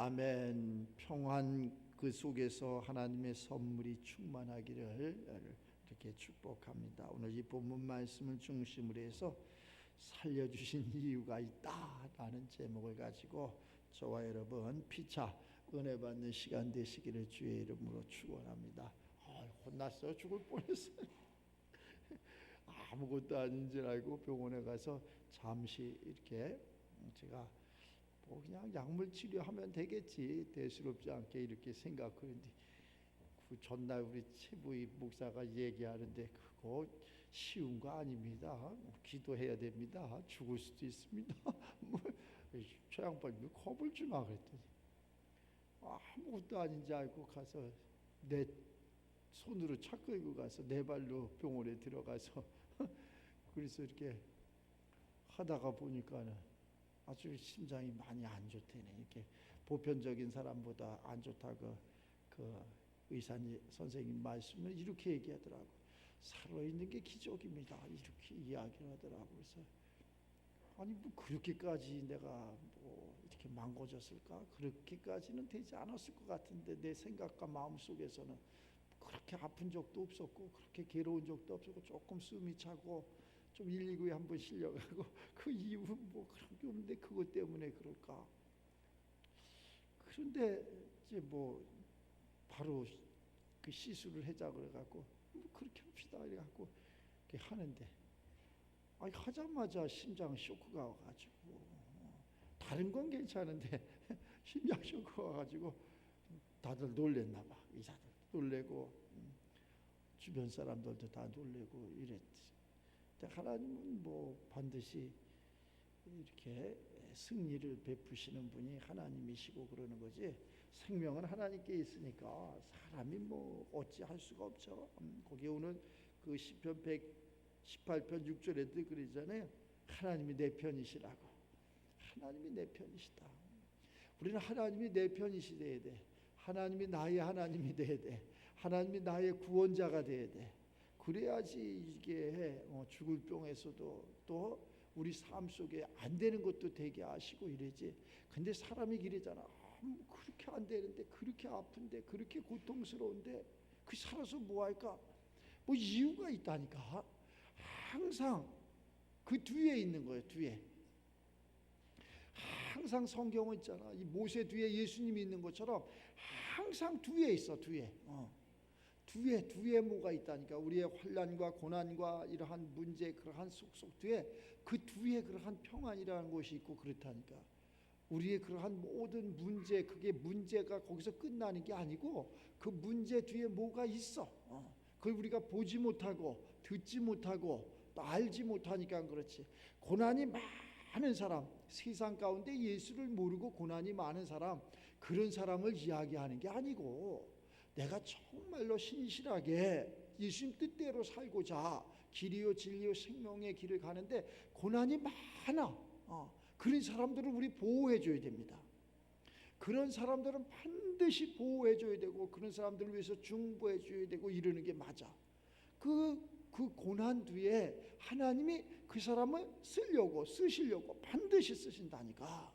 아멘. 평안 그 속에서 하나님의 선물이 충만하기를 이렇게 축복합니다. 오늘 이 본문 말씀을 중심으로 해서 살려주신 이유가 있다라는 제목을 가지고 저와 여러분 피차 은혜 받는 시간 되시기를 주의 이름으로 축원합니다. 혼났어요. 죽을 뻔했어요. 아무것도 아닌 줄 알고 병원에 가서 잠시 이렇게 제가 그냥 약물 치료하면 되겠지, 대수롭지 않게 이렇게 생각하는데 그 전날 우리 최부희 목사가 얘기하는데 그거 쉬운 거 아닙니다. 기도해야 됩니다. 죽을 수도 있습니다. 저 양반이 겁을 주나 그랬더니 아무것도 아닌지 알고 가서 내 손으로 차 끌고 가서 내 발로 병원에 들어가서 그래서 이렇게 하다가 보니까는 아주 심장이 많이 안 좋대네. 이렇게 보편적인 사람보다 안 좋다고 그 의사 선생님 말씀을 이렇게 얘기하더라고. 살아있는 게 기적입니다. 이렇게 이야기를 하더라고. 그래서 아니 뭐 그렇게까지 내가 뭐 이렇게 망가졌을까? 그렇게까지는 되지 않았을 것 같은데 내 생각과 마음 속에서는 그렇게 아픈 적도 없었고 그렇게 괴로운 적도 없었고 조금 숨이 차고 좀 119에 한번 실려가고 그 이유는 뭐 그런 게 없는데 그것 때문에 그럴까? 그런데 이제 뭐 바로 그 시술을 하자 그래갖고 뭐 그렇게 합시다 이래갖고 이렇게 하는데 하자마자 심장 쇼크가 와가지고 다른 건 괜찮은데 심장 쇼크가 와가지고 다들 놀랬나 봐. 의사들 놀래고 주변 사람들도 다 놀래고 이랬지. 하나님은 뭐 반드시 이렇게 승리를 베푸시는 분이 하나님이시고 그러는 거지. 생명은 하나님께 있으니까 사람이 뭐 어찌할 수가 없죠. 거기 오늘 그 시편 118편 6절에도 그러잖아요. 하나님이 내 편이시라고. 하나님이 내 편이시다. 우리는 하나님이 내 편이시돼야 돼. 하나님이 나의 하나님이 돼야 돼. 하나님이 나의 구원자가 돼야 돼. 그래야지 이게 죽을 병에서도 또 우리 삶 속에 안 되는 것도 되게 하시고 이러지. 근데 사람이 이러잖아. 그렇게 안 되는데, 그렇게 아픈데, 그렇게 고통스러운데 그 살아서 뭐 할까? 뭐 이유가 있다니까. 항상 그 뒤에 있는 거예요. 뒤에 항상 성경은 있잖아. 이 모세 뒤에 예수님이 있는 것처럼 항상 뒤에 있어. 뒤에 뭐가 있다니까. 우리의 환난과 고난과 이러한 문제, 그러한 속속 뒤에 그 뒤에 그러한 평안이라는 것이 있고 그렇다니까. 우리의 그러한 모든 문제, 그게 문제가 거기서 끝나는 게 아니고 그 문제 뒤에 뭐가 있어. 그걸 우리가 보지 못하고 듣지 못하고 또 알지 못하니까 그렇지. 고난이 많은 사람, 세상 가운데 예수를 모르고 고난이 많은 사람, 그런 사람을 이야기하는 게 아니고 내가 정말로 신실하게 예수님 뜻대로 살고자 길이요 진리요 생명의 길을 가는데 고난이 많아. 그런 사람들을 우리 보호해 줘야 됩니다. 그런 사람들은 반드시 보호해 줘야 되고 그런 사람들을 위해서 중보해 줘야 되고 이러는 게 맞아. 그 고난 뒤에 하나님이 그 사람을 쓰시려고 반드시 쓰신다니까.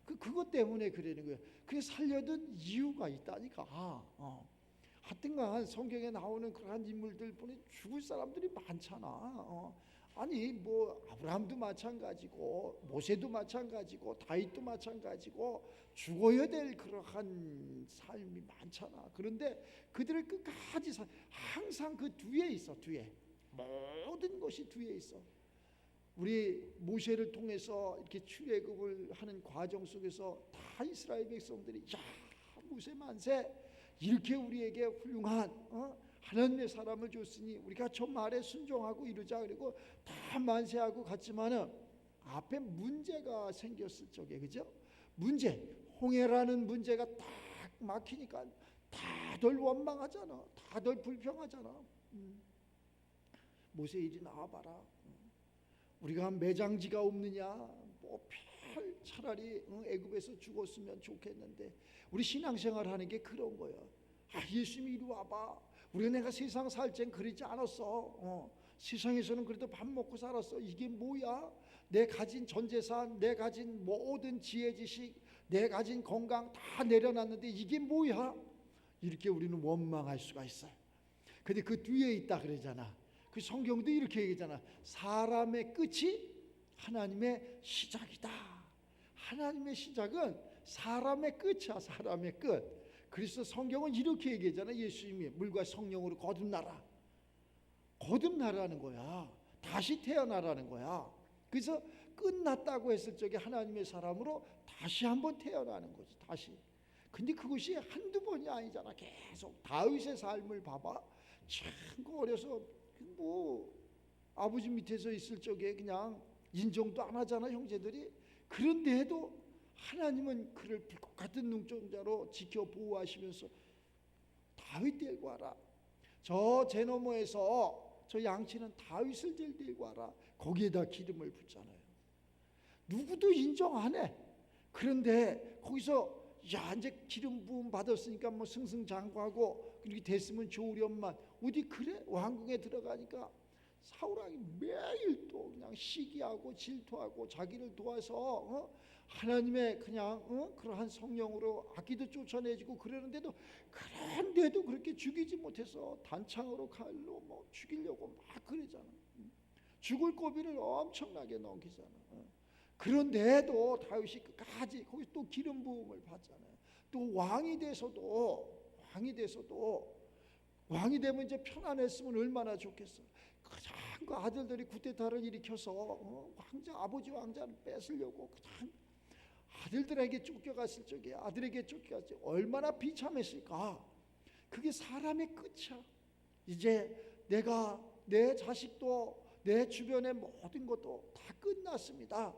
그것 때문에 그러는 거예요. 그게 살려둔 이유가 있다니까. 하여튼간 성경에 나오는 그러한 인물들 보니 죽을 사람들이 많잖아. 아니 뭐 아브라함도 마찬가지고 모세도 마찬가지고 다윗도 마찬가지고 죽어야 될 그러한 삶이 많잖아. 그런데 그들을 끝까지 항상 그 뒤에 있어. 뒤에 모든 것이 뒤에 있어. 우리 모세를 통해서 이렇게 출애굽을 하는 과정 속에서 다 이스라엘 백성들이 야 모세 만세 이렇게 우리에게 훌륭한 하나님의 사람을 줬으니 우리가 저 말에 순종하고 이루자 그리고 다 만세하고 갔지만은 앞에 문제가 생겼을 적에 그죠? 홍해라는 문제가 딱 막히니까 다들 원망하잖아. 다들 불평하잖아. 모세 이리 나와봐라. 우리가 매장지가 없느냐? 뭐 차라리 애굽에서 죽었으면 좋겠는데 우리 신앙생활 하는 게 그런 거예요. 예수님이 이리 와봐. 우리가 내가 세상 살 땐 그러지 않았어. 세상에서는 그래도 밥 먹고 살았어. 이게 뭐야? 내 가진 전 재산, 내 가진 모든 지혜 지식, 내 가진 건강 다 내려놨는데 이게 뭐야? 이렇게 우리는 원망할 수가 있어요. 근데 그 뒤에 있다 그러잖아. 그 성경도 이렇게 얘기하잖아. 사람의 끝이 하나님의 시작이다. 하나님의 시작은 사람의 끝이야. 사람의 끝. 그래서 성경은 이렇게 얘기하잖아. 예수님이 물과 성령으로 거듭나라. 거듭나라는 거야. 다시 태어나라는 거야. 그래서 끝났다고 했을 적에 하나님의 사람으로 다시 한번 태어나는 거지. 다시. 근데 그것이 한두 번이 아니잖아. 계속 다윗의 삶을 봐봐. 참 어려서 뭐 아버지 밑에서 있을 적에 그냥 인정도 안 하잖아, 형제들이. 그런데도 하나님은 그를 불꽃 같은 눈동자로 지켜 보호하시면서 다윗 데리고 와라. 저 제 너머에서 저 양치는 다윗을 데리고 와라. 거기에다 기름을 붓잖아요. 누구도 인정 안 해. 그런데 거기서 야 이제 기름 부음 받았으니까 뭐 승승장구하고 그렇게 됐으면 좋으련만 어디 그래? 왕궁에 들어가니까 사울왕이 매일 또 그냥 시기하고 질투하고 자기를 도와서 하나님의 그냥 그러한 성령으로 악기도 쫓아내지고 그러는데도 그런데도 그렇게 죽이지 못해서 단창으로 칼로 뭐 죽이려고 막 그러잖아. 죽을 고비를 엄청나게 넘기잖아. 그런데도 다윗이 끝까지 거기 또 기름 부음을 받잖아요. 또 왕이 되면 이제 편안했으면 얼마나 좋겠어. 그냥 그 아들들이 쿠데타를 일으켜서 아버지 왕자를 뺏으려고 그냥 아들들에게 쫓겨갔을 적에 아들에게 쫓겨갔을 적에 얼마나 비참했을까. 그게 사람의 끝이야. 이제 내가 내 자식도 내 주변의 모든 것도 다 끝났습니다.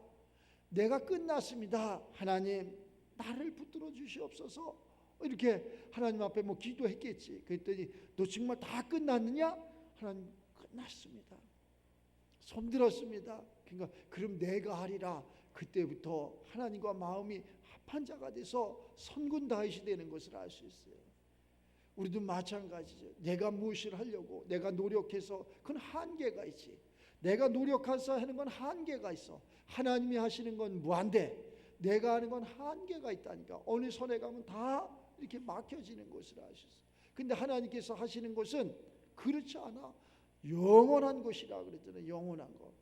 내가 끝났습니다. 하나님 나를 붙들어 주시옵소서. 이렇게 하나님 앞에 뭐 기도했겠지. 그랬더니 너 정말 다 끝났느냐? 하나님 끝났습니다. 손들었습니다. 그러니까 그럼 내가 하리라. 그때부터 하나님과 마음이 합한 자가 돼서 선군 다윗이 되는 것을 알 수 있어요. 우리도 마찬가지죠. 내가 무엇을 하려고 내가 노력해서 그건 한계가 있지. 내가 노력해서 하는 건 한계가 있어. 하나님이 하시는 건 무한대. 내가 하는 건 한계가 있다니까. 어느 선에 가면 다 이렇게 막혀지는 것을 알 수 있어. 근데 하나님께서 하시는 것은 그렇지 않아. 영원한 것이라 그랬잖아요. 영원한 것.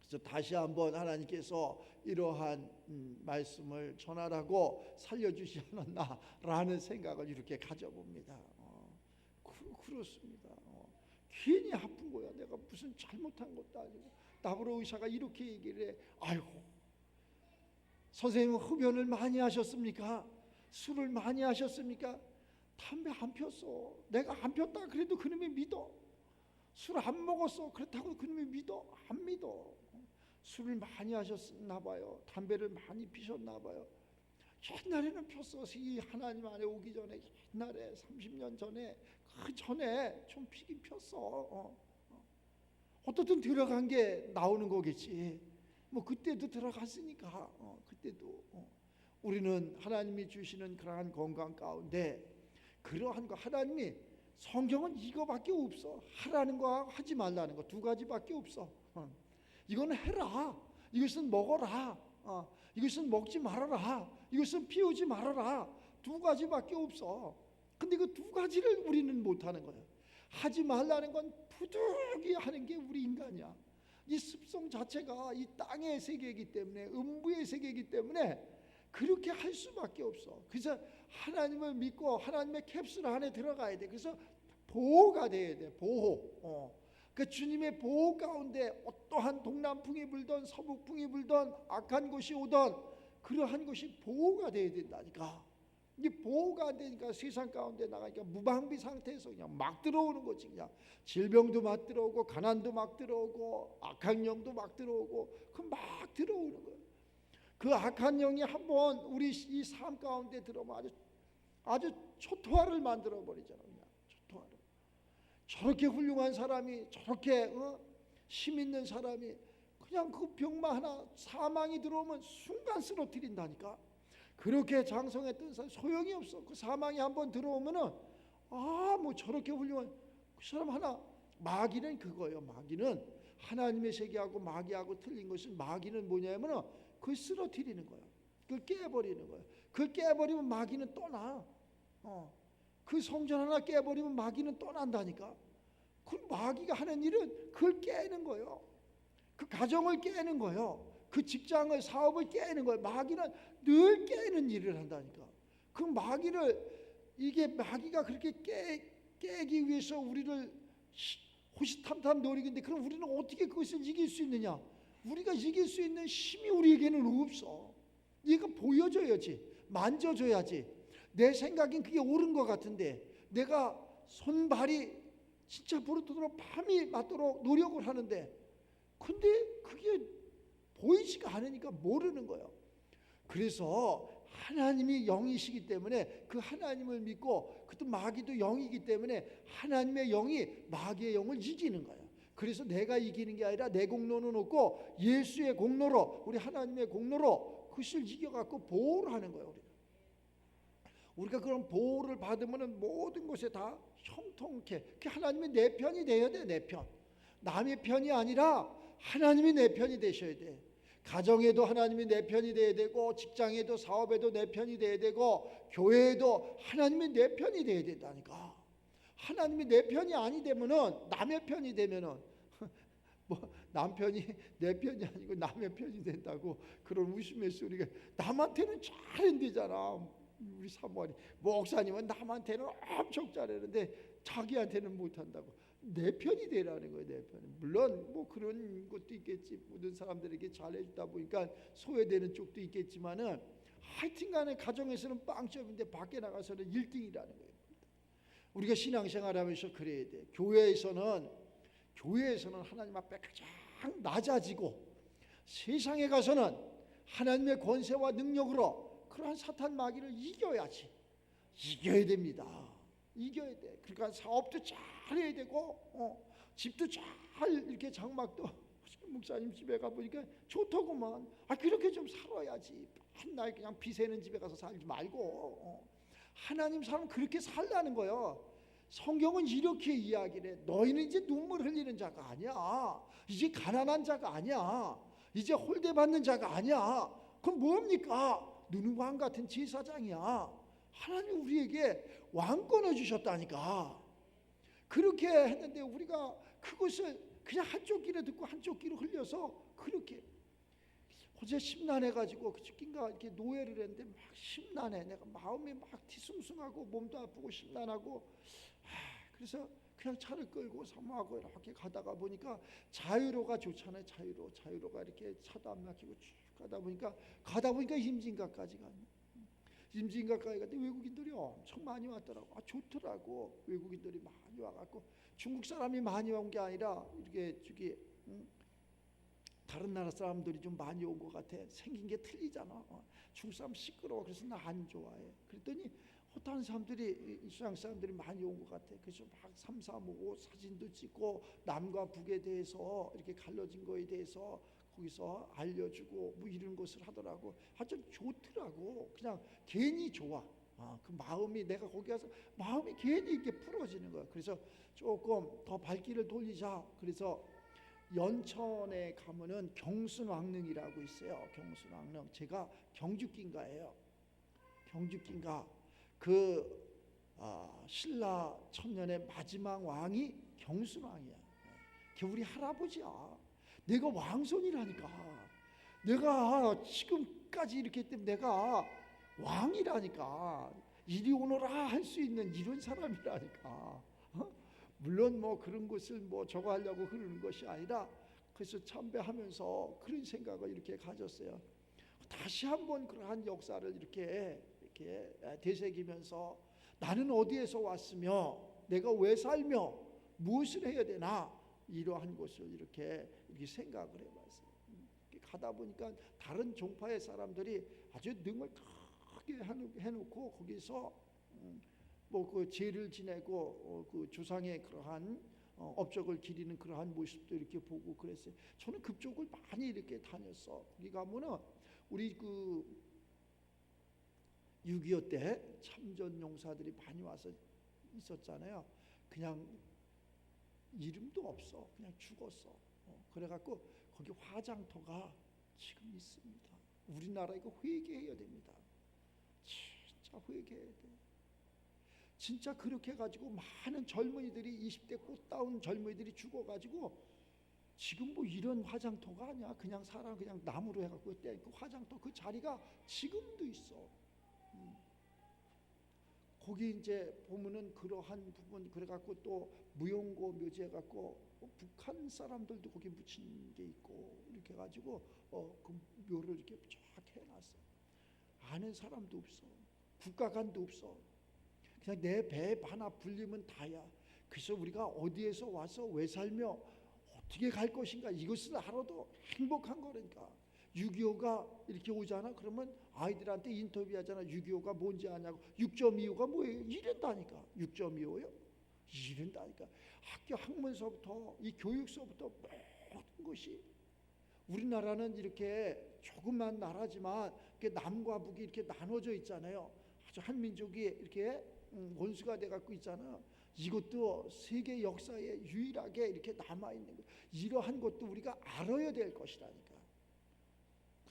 그래서 다시 한번 하나님께서 이러한 말씀을 전하라고 살려주지 않았나라는 생각을 이렇게 가져봅니다. 그렇습니다. 괜히 아픈 거야. 내가 무슨 잘못한 것도 아니고. 나보러 의사가 이렇게 얘기를 해. 아이고 선생님은 흡연을 많이 하셨습니까? 술을 많이 하셨습니까? 담배 안 폈어. 내가 안 폈다 그래도 그놈이 믿어. 술 안 먹었어. 그렇다고 그놈이 믿어? 안 믿어. 술을 많이 하셨나 봐요. 담배를 많이 피셨나 봐요. 옛날에는 폈어. 이 하나님 안에 오기 전에 옛날에 30년 전에 그 전에 좀 피긴 폈어. 어떻든 들어간 게 나오는 거겠지. 뭐 그때도 들어갔으니까 그때도 우리는 하나님이 주시는 그러한 건강 가운데 그러한 거 하나님이 성경은 이거밖에 없어. 하라는 거 하지 말라는 거 두 가지밖에 없어. 이거는 해라. 이것은 먹어라. 이것은 먹지 말아라. 이것은 피우지 말아라. 두 가지밖에 없어. 근데 그 두 가지를 우리는 못하는 거예요. 하지 말라는 건 부득이 하는 게 우리 인간이야. 이 습성 자체가 이 땅의 세계이기 때문에 음부의 세계이기 때문에 그렇게 할 수밖에 없어. 그래서 하나님을 믿고 하나님의 캡슐 안에 들어가야 돼. 그래서 보호가 돼야 돼. 보호. 그 주님의 보호 가운데 어떠한 동남풍이 불던 서북풍이 불던 악한 것이 오던 그러한 것이 보호가 돼야 된다니까. 이게 보호가 안 되니까 세상 가운데 나가니까 무방비 상태에서 그냥 막 들어오는 거지. 그냥 질병도 막 들어오고 가난도 막 들어오고 악한 영도 막 들어오고 그 막 들어오는 거예요. 그 악한 영이 한번 우리 이 삶 가운데 들어오면 아주 초토화를 만들어 버리잖아요. 그냥 초토화를. 저렇게 훌륭한 사람이 저렇게 힘 있는 사람이 그냥 그 병만 하나 사망이 들어오면 순간 쓰러뜨린다니까. 그렇게 장성했던 사람 소용이 없어. 그 사망이 한번 들어오면은 뭐 저렇게 훌륭한 그 사람 하나. 마귀는 그거예요. 마귀는 하나님의 세계하고 마귀하고 틀린 것은 마귀는 뭐냐면은 그 쓰러뜨리는 거야. 그걸 깨버리는 거예요. 그걸 깨버리면 마귀는 떠나. 그 성전 하나 깨버리면 마귀는 떠난다니까. 그 마귀가 하는 일은 그걸 깨는 거예요. 그 가정을 깨는 거예요. 그 직장을, 사업을 깨는 거예요. 마귀는 늘 깨는 일을 한다니까. 그 마귀가 그렇게 깨기 위해서 우리를 호시탐탐 노리고 있는데, 그럼 우리는 어떻게 그것을 이길 수 있느냐? 우리가 이길 수 있는 힘이 우리에게는 없어. 얘가 보여줘야지, 만져줘야지. 내 생각엔 그게 옳은 것 같은데 내가 손발이 진짜 부르트도록 밤이 맞도록 노력을 하는데, 근데 그게 보이지가 않으니까 모르는 거예요. 그래서 하나님이 영이시기 때문에 그 하나님을 믿고, 그것도 마귀도 영이기 때문에 하나님의 영이 마귀의 영을 이기는 거예요. 그래서 내가 이기는 게 아니라 내 공로는 없고 예수의 공로로, 우리 하나님의 공로로 그것을 이겨갖고 보호를 하는 거예요. 우리가 그런 보호를 받으면 모든 것에 다 형통케, 그 하나님이 내 편이 되어야 돼. 내 편, 남의 편이 아니라 하나님이 내 편이 되셔야 돼. 가정에도 하나님이 내 편이 돼야 되고, 직장에도, 사업에도 내 편이 돼야 되고, 교회에도 하나님이 내 편이 돼야 된다니까. 하나님이 내 편이 아니 되면은, 남의 편이 되면은 뭐 남편이 내 편이 아니고 남의 편이 된다고 그런 웃음의 소리가, 남한테는 잘한대잖아. 우리 사모하니 목사님은 남한테는 엄청 잘하는데 자기한테는 못한다고. 내 편이 되라는 거예요. 내 편이. 물론 뭐 그런 것도 있겠지. 모든 사람들에게 잘해주다 보니까 소외되는 쪽도 있겠지만은, 하여튼간에 가정에서는 빵점인데 밖에 나가서는 1등이라는 거예요. 우리가 신앙생활하면서 그래야 돼. 교회에서는 하나님 앞에 가장 낮아지고, 세상에 가서는 하나님의 권세와 능력으로 그러한 사탄 마귀를 이겨야지. 이겨야 됩니다. 이겨야 돼. 그러니까 사업도 잘해야 되고, 집도 잘, 이렇게 장막도 목사님 집에 가보니까 좋더구만. 그렇게 좀 살아야지. 맨날 그냥 비 새는 집에 가서 살지 말고, 하나님 사람 그렇게 살라는 거예요. 성경은 이렇게 이야기를 해. 너희는 이제 눈물 흘리는 자가 아니야. 이제 가난한 자가 아니야. 이제 홀대받는 자가 아니야. 그럼 뭡니까? 누누 왕 같은 제사장이야. 하나님 우리에게 왕권을 주셨다니까. 그렇게 했는데 우리가 그것을 그냥 한쪽 귀로 듣고 한쪽 귀로 흘려서, 그렇게 어제 심란해가지고 그저께인가 이렇게 노예를 했는데 막 심란해. 내가 마음이 막 뒤숭숭하고 몸도 아프고 심란하고, 그래서 그냥 차를 끌고 사모하고 이렇게 가다가 보니까 자유로가 좋잖아요. 자유로가 이렇게 차도 안 막히고 쭉 가다 보니까 임진각까지 갔네. 임진각까지 갔는데 외국인들이 엄청 많이 왔더라고. 좋더라고. 외국인들이 많이 와갖고, 중국 사람이 많이 온 게 아니라 이렇게 저기 다른 나라 사람들이 좀 많이 온 것 같아. 생긴 게 틀리잖아. 중국 사람 시끄러워. 그래서 나 안 좋아해. 그랬더니 다른 사람들이, 이스라엘 사람들이 많이 온 것 같아. 그래서 막 삼삼오오 사진도 찍고, 남과 북에 대해서 이렇게 갈라진 거에 대해서 거기서 알려주고 뭐 이런 것을 하더라고. 아주 좋더라고. 그냥 괜히 좋아. 그 마음이, 내가 거기 가서 마음이 괜히 이렇게 풀어지는 거야. 그래서 조금 더 발길을 돌리자. 그래서 연천에 가면은 경순왕릉이라고 있어요. 경순왕릉. 제가 경주긴가예요. 경주긴가. 신라 천년의 마지막 왕이 경순왕이야. 걔 우리 할아버지야. 내가 왕손이라니까. 내가 지금까지 이렇게 했기 때문에 내가 왕이라니까. 이리 오너라 할 수 있는 이런 사람이라니까. 물론 뭐 그런 것을 뭐 저거 하려고 그러는 것이 아니라, 그래서 참배하면서 그런 생각을 이렇게 가졌어요. 다시 한번 그러한 역사를 이렇게 되새기면서, 나는 어디에서 왔으며 내가 왜 살며 무엇을 해야 되나, 이러한 것을 이렇게 생각을 해봤어요. 가다 보니까 다른 종파의 사람들이 아주 능을 크게 해놓고 거기서 뭐 그 제를 지내고 그 조상의 그러한 업적을 기리는 그러한 모습도 이렇게 보고 그랬어요. 저는 그쪽을 많이 이렇게 다녔어. 거기 가면은 우리 그 6.25 때 참전 용사들이 많이 와서 있었잖아요. 그냥 이름도 없어. 그냥 죽었어. 그래갖고 거기 화장터가 지금 있습니다. 우리나라 이거 회개해야 됩니다. 진짜 회개해야 돼. 진짜 그렇게 해가지고 많은 젊은이들이 20대 꽃다운 젊은이들이 죽어가지고 지금 뭐 이런 화장터가 아니야. 그냥 사람 그냥 나무로 해갖고 그 화장터 그 자리가 지금도 있어. 거기 이제 보면은 그러한 부분 그래갖고 또 무용고 묘지 해갖고 북한 사람들도 거기 묻힌 게 있고 이렇게 해가지고 그 묘를 이렇게 쫙 해놨어. 아는 사람도 없어. 국가관도 없어. 그냥 내 배 하나 불리면 다야. 그래서 우리가 어디에서 와서 왜 살며 어떻게 갈 것인가 이것을 알아도 행복한 거니까. 6.25가 이렇게 오잖아. 그러면 아이들한테 인터뷰하잖아. 6.25가 뭔지 아냐고. 6.25가 뭐예요? 이런다니까. 6.25요? 이런다니까. 학교 학문서부터 이 교육서부터 모든 것이. 우리나라는 이렇게 조그만 나라지만 남과 북이 이렇게 나눠져 있잖아요. 아주 한민족이 이렇게 원수가 돼 갖고 있잖아요. 이것도 세계 역사에 유일하게 이렇게 남아 있는 거. 이러한 것도 우리가 알아야 될 것이라니까.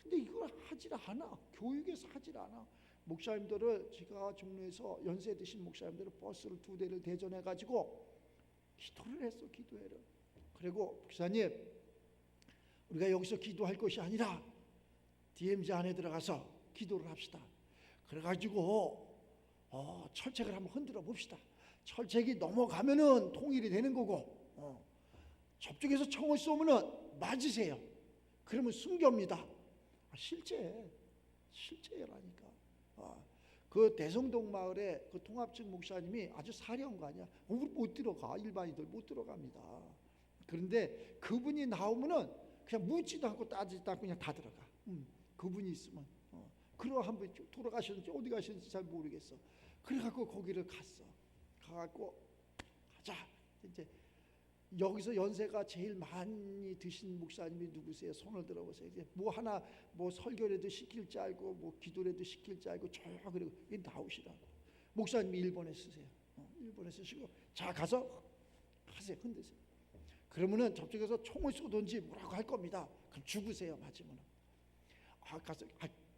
근데 이걸 하질 않아. 교육에서 하질 않아. 목사님들을 제가 종로에서 연세 드신 목사님들을 버스를 2대를 대전해 가지고 기도를 했어. 기도회를. 그리고 목사님 우리가 여기서 기도할 것이 아니라 DMZ 안에 들어가서 기도를 합시다. 그래가지고 철책을 한번 흔들어 봅시다. 철책이 넘어가면은 통일이 되는 거고 저쪽에서 총을 쏘면은 맞으세요. 그러면 순교입니다. 실제라니까. 그 대성동 마을에 그 통합측 목사님이 아주 사령관이야. 우리 못 들어가. 일반인들 못 들어갑니다. 그런데 그분이 나오면은 그냥 묻지도 않고 따지지도 않고 그냥 다 들어가. 그분이 있으면 그러한 분 돌아가셨는지 어디 가셨는지 잘 모르겠어. 그래갖고 거기를 갔어. 가갖고 가자. 이제 여기서 연세가 제일 많이 드신 목사님이 누구세요? 손을 들어보세요. 이제 뭐 하나 뭐 설교라도 시킬 줄 알고 뭐 기도라도 시킬 줄 알고 조용 그리고 나오시라고. 목사님이 1번에 쓰세요. 1번에 쓰시고 자 가서 하세요. 흔드세요. 그러면은 저쪽에서 총을 쏘든지 뭐라고 할 겁니다. 그럼 죽으세요. 맞으면은. 가서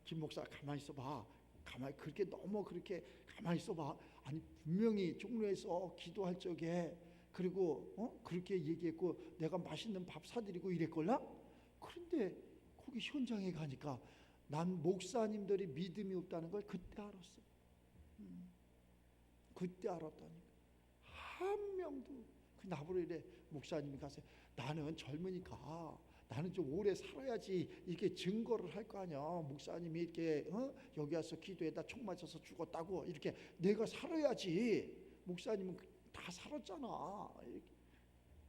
김 목사 가만히 있어봐. 가만히 그렇게 너무 그렇게 가만히 있어봐. 아니 분명히 종로에서 기도할 적에 그리고 그렇게 얘기했고 내가 맛있는 밥 사드리고 이랬걸라. 그런데 거기 현장에 가니까 난 목사님들이 믿음이 없다는 걸 그때 알았어. 그때 알았다니까. 한 명도 나보러 이래 목사님이 가서 나는 젊으니까 나는 좀 오래 살아야지 이렇게 증거를 할 거 아니야. 목사님이 이렇게 여기 와서 기도에다 총 맞아서 죽었다고 이렇게 내가 살아야지. 목사님은 다 살았잖아.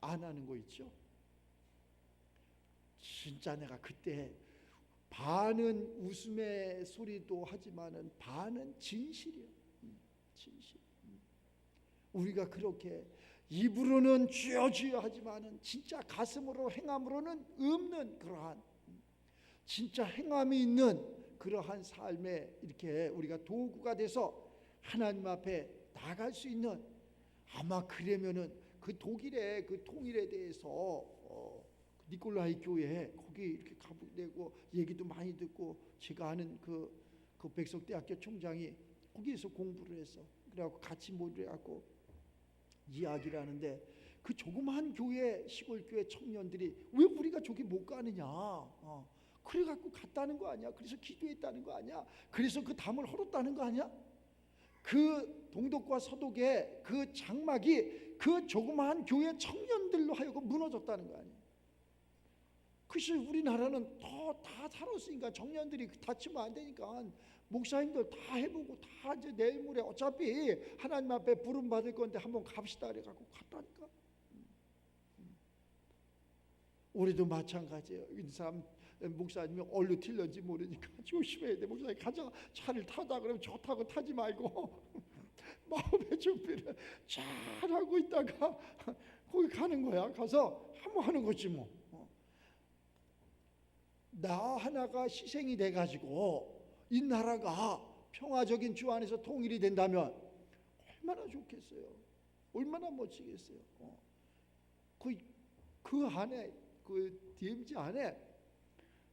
안 하는 거 있죠. 진짜 내가 그때 반은 웃음의 소리도 하지만은 반은 진실이야. 진실. 우리가 그렇게 입으로는 주여 주여 하지만은 진짜 가슴으로 행함으로는 없는 그러한 진짜 행함이 있는 그러한 삶에 이렇게 우리가 도구가 돼서 하나님 앞에 나갈 수 있는 아마 그러면은 그 독일의 그 통일에 대해서 니콜라이 교회 거기 이렇게 가보고 얘기도 많이 듣고 제가 아는 그 백석대학교 총장이 거기에서 공부를 했어. 그래갖고 같이 모여갖고 이야기를 하는데 그 조그마한 교회 시골 교회 청년들이 왜 우리가 저기 못 가느냐? 그래갖고 갔다는 거 아니야? 그래서 기도했다는 거 아니야? 그래서 그 담을 헐었다는 거 아니야? 그 동독과 서독의 그 장막이 그 조그마한 교회 청년들로 하여금 무너졌다는 거 아니야? 그래서 우리나라는 다 살았으니까 청년들이 다치면 안 되니까 목사님들 다 해보고 다 이제 내일 모레 어차피 하나님 앞에 부름 받을 건데 한번 갑시다 그래갖고 갔다니까. 우리도 마찬가지예요. 이 사람 목사님이 어디로 튈런지 모르니까 조심해야 돼. 목사님 가자 차를 타다 그러면 좋다고 타지 말고 마음의 준비를 잘 하고 있다가 거기 가는 거야. 가서 한번 하는 거지 뭐. 나 하나가 희생이 돼가지고 이 나라가 평화적인 주 안에서 통일이 된다면 얼마나 좋겠어요. 얼마나 멋지겠어요. 그 안에 그 DMZ 안에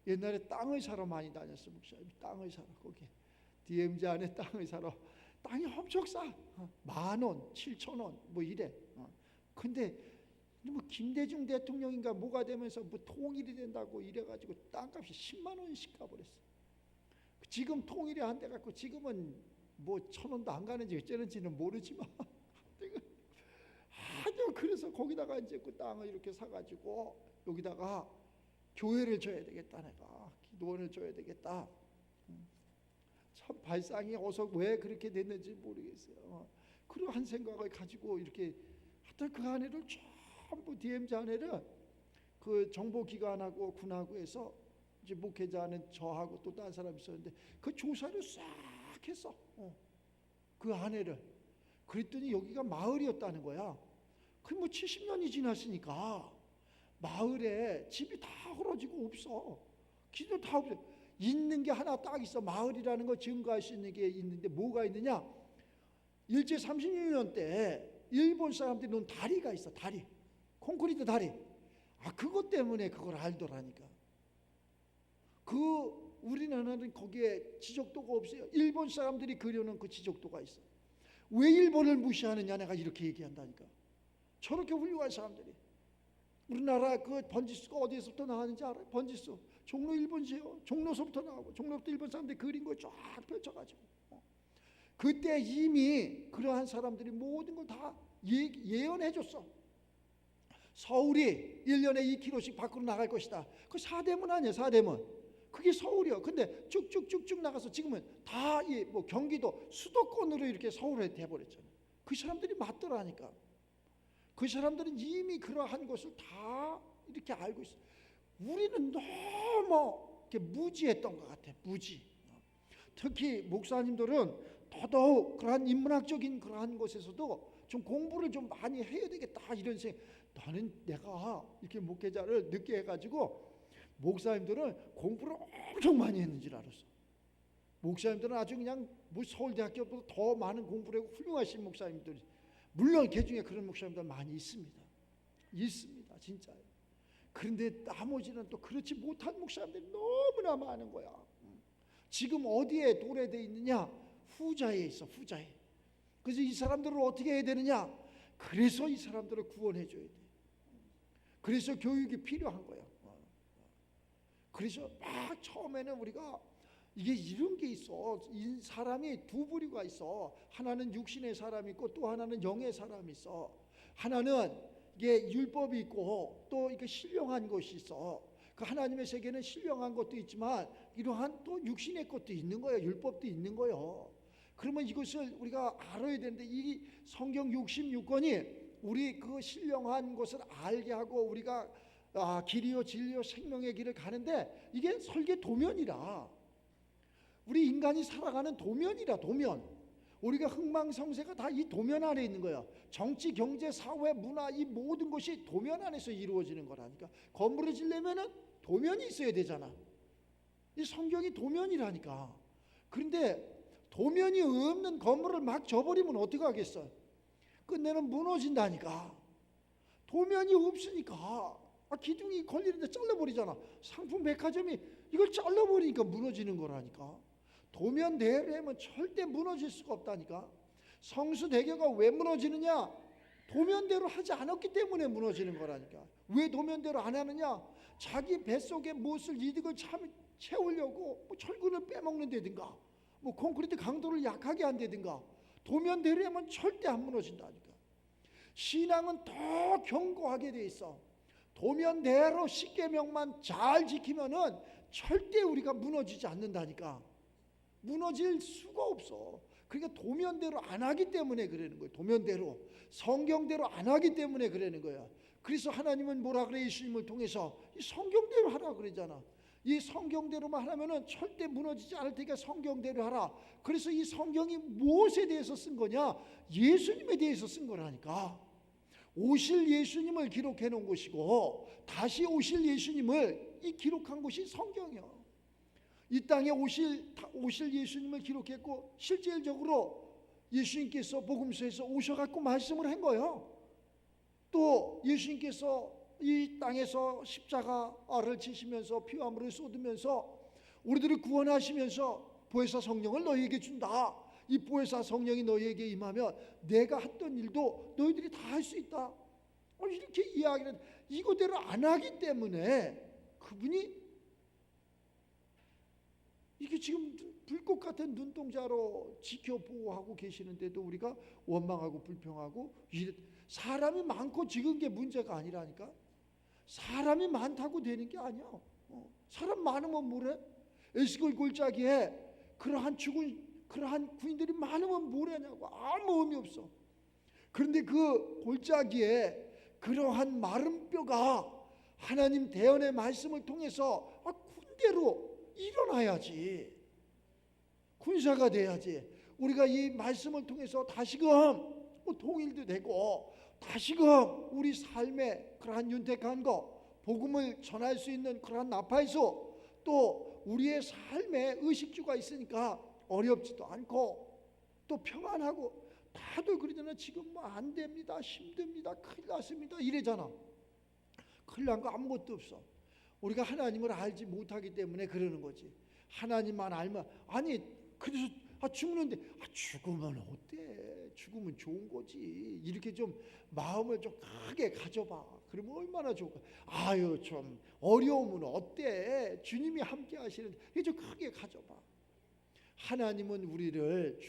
옛날에 땅을 사러 많이 다녔어. 목사님 땅을 사러 거기 DMZ 안에 땅을 사러. 땅이 엄청 싸. 10,000원, 7,000원 뭐 이래. 근데 뭐 김대중 대통령인가 뭐가 되면서 뭐 통일이 된다고 이래가지고 땅값이 10만 원씩 가버렸어. 지금 통일이 안 돼갖고 지금은 뭐 1,000원도 안 가는지 어쩌는지는 모르지만 아주 그래서 거기다가 이제 그 땅을 이렇게 사가지고 여기다가 교회를 줘야 되겠다, 내가 기도원을 줘야 되겠다. 참 발상이 어서 왜 그렇게 됐는지 모르겠어요. 그러한 생각을 가지고 이렇게 하여튼 그 안에를 전부 DMZ 안에를 그 정보기관하고 군하고 해서 이제 목회자는 저하고 또 다른 사람이 있었는데 그 조사를 싹 했어. 그 안에를. 그랬더니 여기가 마을이었다는 거야. 그 뭐 70년이 지났으니까 마을에 집이 다 헐어지고 없어. 기도 다 없어. 있는 게 하나 딱 있어. 마을이라는 거 증거할 수 있는 게 있는데 뭐가 있느냐? 일제 36년 때 일본 사람들이 놓은 다리가 있어. 다리. 콘크리트 다리. 그것 때문에 그걸 알더라니까. 우리나라는 거기에 지적도가 없어요. 일본 사람들이 그려놓은 그 지적도가 있어. 왜 일본을 무시하느냐, 내가 이렇게 얘기한다니까. 저렇게 훌륭한 사람들이. 우리나라 그 번지수가 어디에서부터 나왔는지 알아요? 번지수. 종로 일본지요. 종로서부터 나오고 종로부터 일본 사람들이 그린 걸 쫙 펼쳐가지고. 그때 이미 그러한 사람들이 모든 걸 다 예언해줬어. 서울이 1년에 2km씩 밖으로 나갈 것이다. 그 사대문 아니야, 사대문. 그게 서울이요. 근데 쭉쭉쭉쭉 나가서 지금은 다 뭐 경기도 수도권으로 이렇게 서울에 돼버렸잖아요. 그 사람들이 맞더라니까. 그 사람들은 이미 그러한 것을 다 이렇게 알고 있어. 우리는 너무 이렇게 무지했던 것 같아. 무지. 특히 목사님들은 더더욱 그러한 인문학적인 그러한 것에서도 좀 공부를 좀 많이 해야 되겠다 이런 생각. 나는 내가 이렇게 목회자를 늦게 해가지고 목사님들은 공부를 엄청 많이 했는 줄 알았어. 목사님들은 아주 그냥 뭐 서울대학교보다 더 많은 공부를 하고 훌륭하신 목사님들이, 물론 그 중에 그런 목사님들 많이 있습니다. 진짜요. 그런데 나머지는 또 그렇지 못한 목사님들이 너무나 많은 거야. 지금 어디에 도래되어 있느냐? 후자에 있어. 후자에. 그래서 이 사람들을 어떻게 해야 되느냐? 그래서 이 사람들을 구원해 줘야 돼. 그래서 교육이 필요한 거야. 그래서 막 처음에는 우리가 이게 이런 게 있어. 이 사람이 두 부류가 있어. 하나는 육신의 사람이 있고 또 하나는 영의 사람이 있어. 하나는 이게 율법이 있고 또 이게 신령한 것이 있어. 그 하나님의 세계는 신령한 것도 있지만 이러한 또 육신의 것도 있는 거예요. 율법도 있는 거예요. 그러면 이것을 우리가 알아야 되는데 이 성경 66권이 우리 그 신령한 것을 알게 하고 우리가 길이요 진리요 생명의 길을 가는데 이게 설계 도면이라. 우리 인간이 살아가는 도면이라. 도면. 우리가 흥망성쇠가 다 이 도면 안에 있는 거야. 정치, 경제, 사회, 문화 이 모든 것이 도면 안에서 이루어지는 거라니까. 건물을 지려면은 도면이 있어야 되잖아. 이 성경이 도면이라니까. 그런데 도면이 없는 건물을 막 져버리면 어떻게 하겠어? 끝내는 무너진다니까. 도면이 없으니까. 기둥이 걸리는데 잘라버리잖아. 상품 백화점이 이걸 잘라버리니까 무너지는 거라니까. 도면대로 하면 절대 무너질 수가 없다니까. 성수대교가 왜 무너지느냐? 도면대로 하지 않았기 때문에 무너지는 거라니까. 왜 도면대로 안 하느냐? 자기 뱃속에 무엇을 이득을 채우려고 뭐 철근을 빼먹는다든가 뭐 콘크리트 강도를 약하게 한다든가. 도면대로 하면 절대 안 무너진다니까. 신앙은 더 견고하게 돼 있어. 도면대로 십계명만 잘 지키면은 절대 우리가 무너지지 않는다니까. 무너질 수가 없어. 그러니까 도면대로 안 하기 때문에 그러는 거예요. 도면대로 성경대로 안 하기 때문에 그러는 거야. 그래서 하나님은 뭐라 그래? 예수님을 통해서 이 성경대로 하라 그러잖아. 이 성경대로만 하면은 절대 무너지지 않을 테니까 성경대로 하라. 그래서 이 성경이 무엇에 대해서 쓴 거냐? 예수님에 대해서 쓴 거라니까. 오실 예수님을 기록해 놓은 것이고 다시 오실 예수님을 이 기록한 것이 성경이야. 이 땅에 오실 예수님을 기록했고 실질적으로 예수님께서 복음서에서 오셔갖고 말씀을 한 거예요. 또 예수님께서 이 땅에서 십자가를 지시면서 피와 물을 쏟으면서 우리들을 구원하시면서 보혜사 성령을 너희에게 준다. 이 보혜사 성령이 너희에게 임하면 내가 했던 일도 너희들이 다 할 수 있다. 이렇게 이야기는 이거대로 안 하기 때문에 그분이 이게 지금 불꽃 같은 눈동자로 지켜보호하고 계시는데도 우리가 원망하고 불평하고, 사람이 많고 적은 게 문제가 아니라니까. 사람이 많다고 되는 게 아니야. 사람 많으면 뭐래? 에스겔 골짜기에 그러한 군인들이 많으면 뭐래냐고. 아무 의미 없어. 그런데 그 골짜기에 그러한 마른 뼈가 하나님 대언의 말씀을 통해서 군대로 일어나야지. 군사가 돼야지. 우리가 이 말씀을 통해서 다시금 통일도 되고, 다시금 우리 삶의 그러한 윤택한 거, 복음을 전할 수 있는 그러한 나팔소, 또 우리의 삶에 의식주가 있으니까 어렵지도 않고 또 평안하고. 다들 그러잖아. 지금 뭐 안 됩니다, 힘듭니다, 큰일 났습니다 이래잖아. 큰일 난 거 아무것도 없어. 우리가 하나님을 알지 못하기 때문에 그러는 거지. 하나님만 알면, 아니 그래서 죽는데 죽으면 어때? 죽으면 좋은 거지. 이렇게 좀 마음을 좀 크게 가져봐. 그러면 얼마나 좋을까. 아유 좀 어려우면 어때? 주님이 함께 하시는데 이게 좀 크게 가져봐. 하나님은 우리를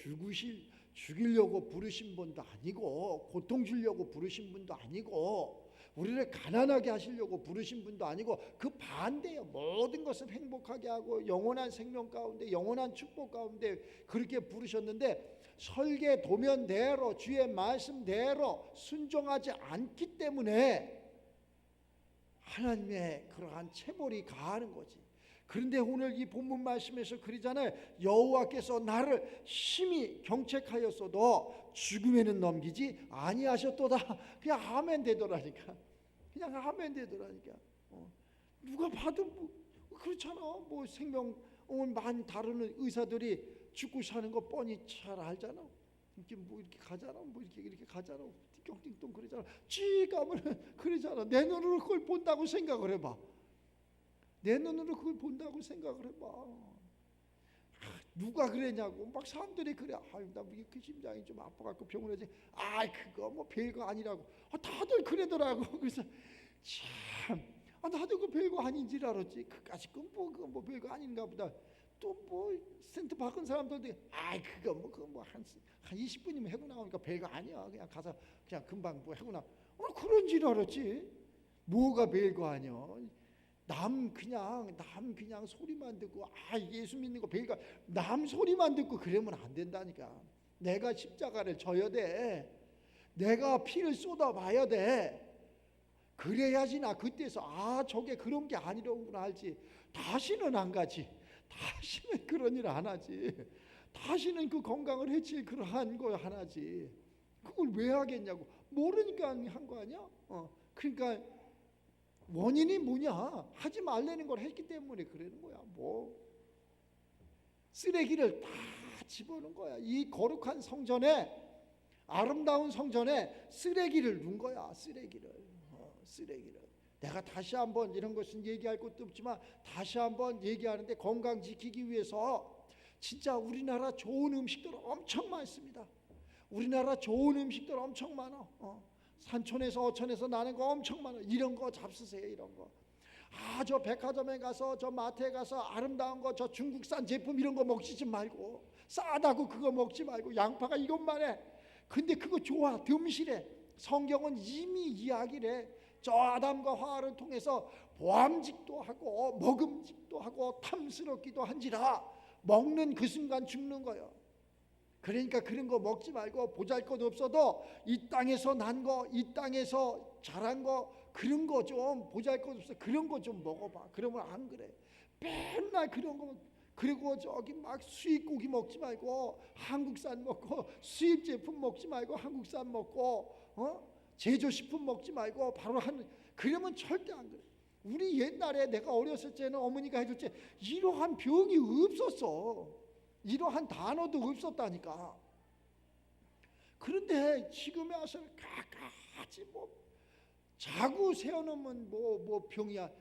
죽이려고 부르신 분도 아니고, 고통 주려고 부르신 분도 아니고, 우리를 가난하게 하시려고 부르신 분도 아니고, 그 반대예요. 모든 것을 행복하게 하고 영원한 생명 가운데, 영원한 축복 가운데 그렇게 부르셨는데, 설계 도면대로 주의 말씀대로 순종하지 않기 때문에 하나님의 그러한 체벌이 가하는 거지. 그런데 오늘 이 본문 말씀에서 그러잖아요. 여호와께서 나를 심히 경책하였어도 죽음에는 넘기지 아니하셨도다. 그냥 아멘 되더라니까. 그냥 아멘 되더라니까. 누가 봐도 그렇잖아. 뭐 생명을 많이 다루는 의사들이 죽고 사는 거 뻔히 잘 알잖아. 이렇게 뭐 이렇게 가잖아. 뭐 이렇게 가잖아. 띵띵띵 그러잖아. 쥐가면 그러잖아. 내 눈으로 그걸 본다고 생각을 해봐. 내 눈으로 그걸 본다고 생각을 해봐. 누가 그랬냐고. 막 사람들이 그래. 나 그 심장이 좀 아파갖고 병원에 그거 뭐 별거 아니라고. 다들 그러더라고. 그래서 참, 나도 그 별거 아닌 줄 알았지. 그까짓 뭐 별거 아닌가 보다. 또 뭐 센터 박은 사람들도 그거 뭐 한 20분이면 해고 나오니까 별거 아니야. 그냥 가서 그냥 금방 뭐 해고 나. 그런 줄 알았지. 뭐가 별거 아니야. 남 그냥 소리만 듣고 예수 믿는 거 별거, 남 소리만 듣고 그러면 안 된다니까. 내가 십자가를 져야 돼. 내가 피를 쏟아봐야 돼. 그래야지 나 그때서 저게 그런 게 아니라구나 알지. 다시는 안 가지. 다시는 그런 일 안 하지. 다시는 그 건강을 해칠 그러한 거 안 하지. 그걸 왜 하겠냐고. 모르니까 한 거 아니야? 그러니까 원인이 뭐냐? 하지 말라는 걸 했기 때문에 그러는 거야. 뭐 쓰레기를 다 집어넣은 거야. 이 거룩한 성전에, 아름다운 성전에 쓰레기를 넣은 거야. 쓰레기를. 내가 다시 한번 이런 것은 얘기할 것도 없지만 다시 한번 얘기하는데, 건강 지키기 위해서 진짜 우리나라 좋은 음식들 엄청 많습니다. 우리나라 좋은 음식들 엄청 많아. 산촌에서 어촌에서 나는 거 엄청 많아. 이런 거 잡수세요. 이런 거. 저 백화점에 가서, 저 마트에 가서 아름다운 거, 저 중국산 제품 이런 거 먹지 말고, 싸다고 그거 먹지 말고, 양파가 이것만 해. 근데 그거 좋아. 듬실해. 성경은 이미 이야기를 해. 저 아담과 하와를 통해서 보암직도 하고 먹음직도 하고 탐스럽기도 한지라 먹는 그 순간 죽는 거예요. 그러니까 그런 거 먹지 말고, 보잘것 없어도 이 땅에서 난 거, 이 땅에서 자란 거, 그런 거 좀, 보잘것 없어 그런 거 좀 먹어봐. 그러면 안 그래. 맨날 그런 거. 그리고 저기 막 수입 고기 먹지 말고 한국산 먹고, 수입 제품 먹지 말고 한국산 먹고, 제조식품 먹지 말고 바로 그러면 절대 안 그래. 우리 옛날에 내가 어렸을 때는 어머니가 해줄 때 이러한 병이 없었어. 이러한 단어도 없었다니까. 그런데 지금에 와서 갖가지 뭐 자꾸 세워놓으면 뭐 병이야.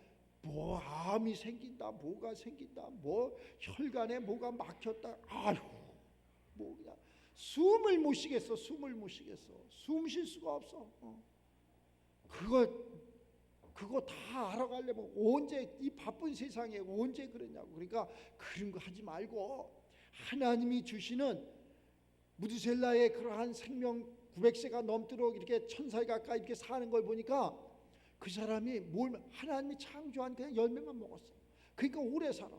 뭐 암이 생긴다, 뭐가 생긴다, 뭐 혈관에 뭐가 막혔다. 아휴, 뭐 그냥 숨을 못 쉬겠어. 숨 쉴 수가 없어. 그거 다 알아가려면 언제, 이 바쁜 세상에 언제 그러냐고. 그러니까 그런 거 하지 말고 하나님이 주시는 무드셀라의 그러한 생명 900세가 넘도록 이렇게 천살 가까이 이렇게 사는 걸 보니까 그 사람이 하나님이 창조한 그냥 열매만 먹었어. 그러니까 오래 살아.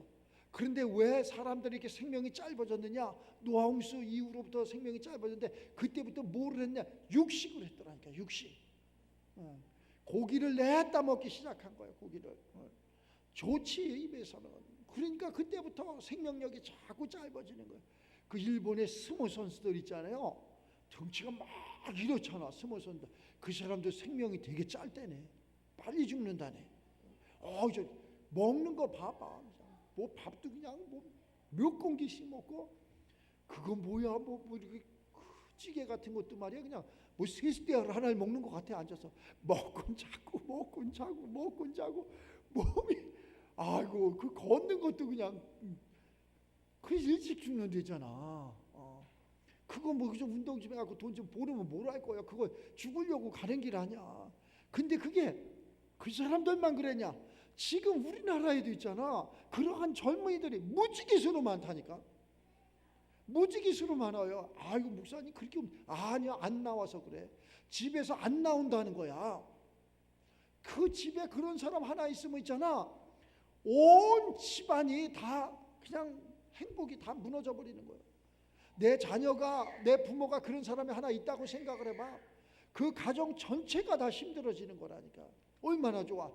그런데 왜 사람들이 이렇게 생명이 짧아졌느냐? 노아홍수 이후로부터 생명이 짧아졌는데 그때부터 뭐를 했냐? 육식을 했더라니까. 육식. 고기를 냈다 먹기 시작한 거예요. 고기를. 좋지 입에서는. 그러니까 그때부터 생명력이 자꾸 짧아지는 거예요. 그 일본의 스모 선수들 있잖아요. 덩치가 막 이렇잖아. 스모 선수들. 그 사람들 생명이 되게 짧대네. 빨리 죽는다네. 저 먹는 거 봐봐. 뭐 밥도 그냥 뭐 몇 공기씩 먹고, 그거 뭐야 뭐 이렇게 찌개 같은 것도 말이야 그냥 뭐 세숫대야를 하나를 먹는 것 같아. 앉아서 먹곤 자고 몸이, 아이고 그 걷는 것도 그냥 그 일찍 죽는 데잖아. 그거 뭐 좀 운동 좀 해갖고 돈 좀 벌으면 뭘 할 거야. 그거 죽으려고 가는 길 아니야. 근데 그게 그 사람들만 그랬냐? 지금 우리나라에도 있잖아. 그러한 젊은이들이 무지개수로 많다니까. 무지개수로 많아요. 아이고 목사님 그렇게 아니야, 안 나와서 그래. 집에서 안 나온다는 거야. 그 집에 그런 사람 하나 있으면 있잖아, 온 집안이 다 그냥 행복이 다 무너져 버리는 거예요. 내 자녀가, 내 부모가 그런 사람이 하나 있다고 생각을 해봐. 그 가정 전체가 다 힘들어지는 거라니까. 얼마나 좋아.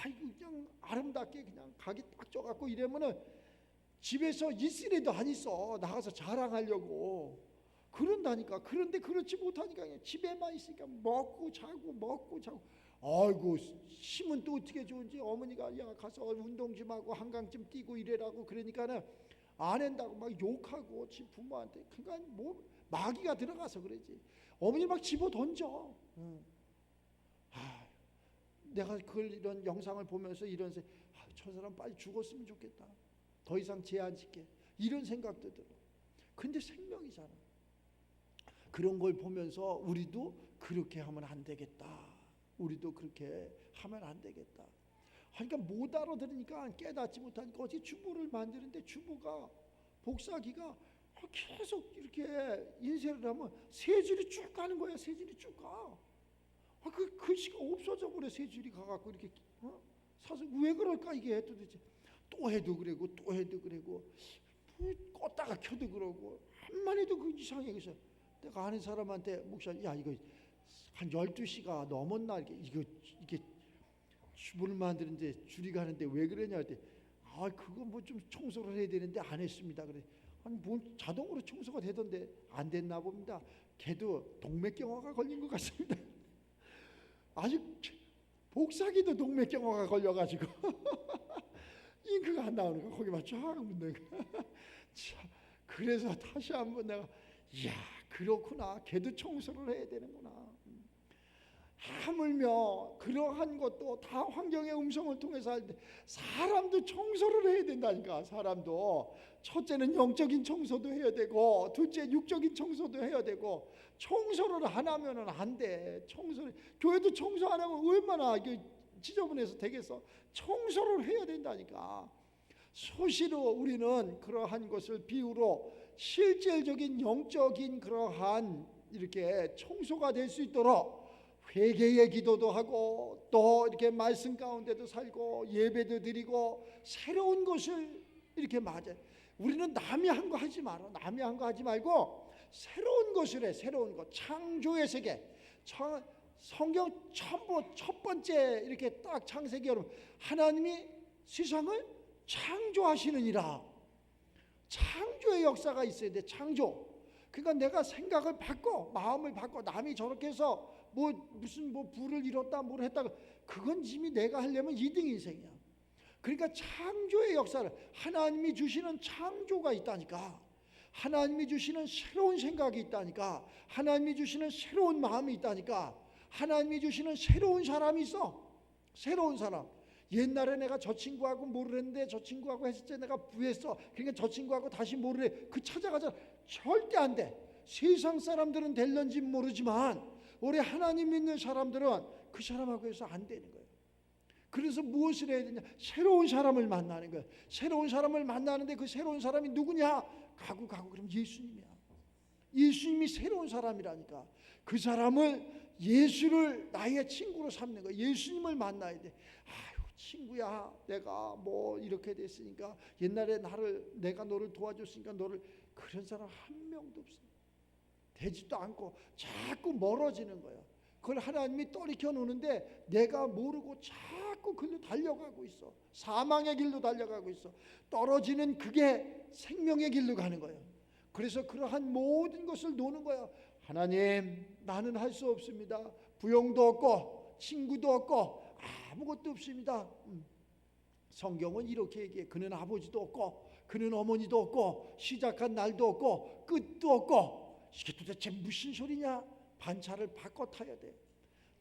이거 그냥 아름답게 그냥 각이 딱 쪄갖고 이러면은 집에서 있으래도 안 있어. 나가서 자랑하려고 그런다니까. 그런데 그렇지 못하니까 그냥 집에만 있으니까 먹고 자고. 아이고 힘은 또 어떻게 좋은지. 어머니가 야 가서 운동 좀 하고 한강 좀 뛰고 이래라고 그러니까는 안 한다고 막 욕하고 지 부모한테. 그러니까 뭐 마귀가 들어가서 그러지. 어머니 막 집어 던져. 내가 그걸 이런 영상을 보면서 이런 저 사람 빨리 죽었으면 좋겠다. 더 이상 죄 안 짓게. 이런 생각도 들어. 근데 생명이잖아. 그런 걸 보면서 우리도 그렇게 하면 안 되겠다. 우리도 그렇게 하면 안 되겠다. 그러니까 못 알아들으니까 깨닫지 못하니까 어제 주부를 만드는데 주부가 복사기가 계속 이렇게 인쇄를 하면 세 줄이 쭉 가는 거야. 세 줄이 쭉 가. 그 글씨가 없어져 버려. 세 줄이 가갖고 이렇게 사서 왜 그럴까 이게 도대체. 또 해도 그러고 뭐 껐다가 켜도 그러고 한만 해도 그 이상해. 그래서 내가 아는 사람한테 목사님 야 이거 한 12시가 넘었나 이게 주부를 만드는데 줄이 가는데 왜 그러냐 할때 그거 뭐 좀 청소를 해야 되는데 안 했습니다. 그래. 아니 뭐 자동으로 청소가 되던데 안 됐나 봅니다. 걔도 동맥경화가 걸린 것 같습니다. 아직 복사기도 동맥경화가 걸려가지고 잉크가 안 나오는 거야. 거기만 쫙 묻는 거야. 그래서 다시 한번 내가 이야 그렇구나. 걔도 청소를 해야 되는구나. 하물며 그러한 것도 다 환경의 음성을 통해서 할 때 사람도 청소를 해야 된다니까. 사람도 첫째는 영적인 청소도 해야 되고 둘째 육적인 청소도 해야 되고 청소를 안 하면은 안 돼. 청소를 교회도 청소 안 하면 얼마나 지저분해서 되겠어. 청소를 해야 된다니까. 수시로 우리는 그러한 것을 비유로 실질적인 영적인 그러한 이렇게 청소가 될 수 있도록 회개의 기도도 하고 또 이렇게 말씀 가운데도 살고 예배도 드리고 새로운 것을 이렇게 맞아. 우리는 남이 한 거 하지 말아. 남이 한 거 하지 말고 새로운 것을 해. 새로운 것. 창조의 세계. 성경 첫 번째 이렇게 딱 창세기 여러분 하나님이 세상을 창조하시느니라. 창조의 역사가 있어야 돼. 창조. 그러니까 내가 생각을 바꿔, 마음을 바꿔. 남이 저렇게 해서 무슨 부를 이뤘다 뭘 했다, 그건 이미 내가 하려면 2등 인생이야. 그러니까 창조의 역사를 하나님이 주시는 창조가 있다니까. 하나님이 주시는 새로운 생각이 있다니까. 하나님이 주시는 새로운 마음이 있다니까. 하나님이 주시는 새로운 사람이 있어. 새로운 사람. 옛날에 내가 저 친구하고 뭐를 했는데 저 친구하고 했을 때 내가 부했어. 그러니까 저 친구하고 다시 뭐를 해. 그 찾아가자. 절대 안 돼. 세상 사람들은 될런지 모르지만 우리 하나님 믿는 사람들은 그 사람하고 해서 안 되는 거예요. 그래서 무엇을 해야 되냐? 새로운 사람을 만나는 거예요. 새로운 사람을 만나는데 그 새로운 사람이 누구냐? 가고 그럼 예수님이야. 예수님이 새로운 사람이라니까. 그 사람을 예수를 나의 친구로 삼는 거야. 예수님을 만나야 돼. 아유 친구야, 내가 뭐 이렇게 됐으니까 옛날에 내가 너를 도와줬으니까 너를, 그런 사람 한 명도 없어. 되지도 않고 자꾸 멀어지는 거야. 그걸 하나님이 떠리켜 놓는데 내가 모르고 자꾸 그로 달려가고 있어. 사망의 길로 달려가고 있어. 떨어지는 그게 생명의 길로 가는 거예요. 그래서 그러한 모든 것을 노는 거야. 하나님, 나는 할 수 없습니다. 부용도 없고 친구도 없고 아무것도 없습니다. 성경은 이렇게 얘기해. 그는 아버지도 없고 그는 어머니도 없고 시작한 날도 없고 끝도 없고. 이게 도대체 무슨 소리냐? 반차를 바꿔 타야 돼.